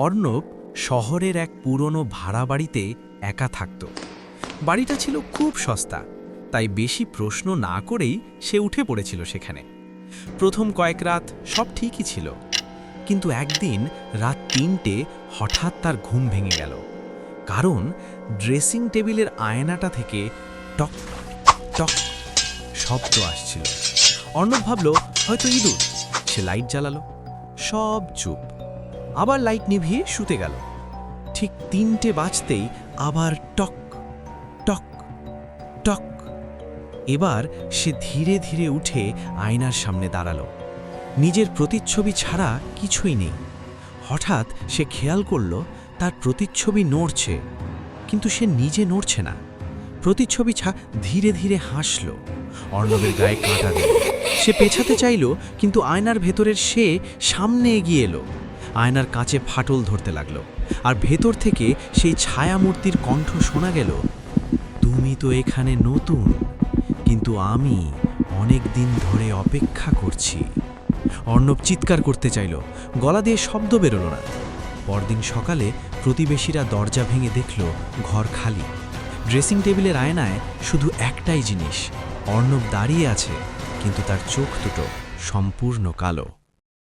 অর্ণব শহরের এক পুরনো ভাড়া বাড়িতে একা থাকত। বাড়িটা ছিল খুব সস্তা, তাই বেশি প্রশ্ন না করেই সে উঠে পড়েছিল সেখানে। প্রথম কয়েক রাত সব ঠিকই ছিল, কিন্তু একদিন রাত ৩টে হঠাৎ তার ঘুম ভেঙে গেল। কারণ ড্রেসিং টেবিলের আয়নাটা থেকে টক টক শব্দ আসছিল। অর্ণব ভাবল হয়তো ইঁদুর। সে লাইট জ্বালালো, সব চুপ। আবার লাইট নিভিয়ে শুতে গেল। ঠিক ৩টে বাজতেই আবার টক টক টক। এবার সে ধীরে ধীরে উঠে আয়নার সামনে দাঁড়ালো। নিজের প্রতিচ্ছবি ছাড়া কিছুই নেই। হঠাৎ সে খেয়াল করল তার প্রতিচ্ছবি নড়ছে, কিন্তু সে নিজে নড়ছে না। প্রতিচ্ছবি ধীরে ধীরে হাসল। অর্ণবের গায়ে কাঁটা দিল। সে পেছাতে চাইল, কিন্তু আয়নার ভেতরের সে সামনে এগিয়ে এলো। আয়নার কাঁচে ফাটল ধরতে লাগলো, আর ভেতর থেকে সেই ছায়ামূর্তির কণ্ঠ শোনা গেল, তুমি তো এখানে নতুন, কিন্তু আমি অনেক দিন ধরে অপেক্ষা করছি। অর্ণব চিৎকার করতে চাইল, গলা দিয়ে শব্দ বেরোল না। পরদিন সকালে প্রতিবেশীরা দরজা ভেঙে দেখল ঘর খালি। ড্রেসিং টেবিলের আয়নায় শুধু একটাই জিনিস, অর্ণব দাঁড়িয়ে আছে, কিন্তু তার চোখ দুটো সম্পূর্ণ কালো।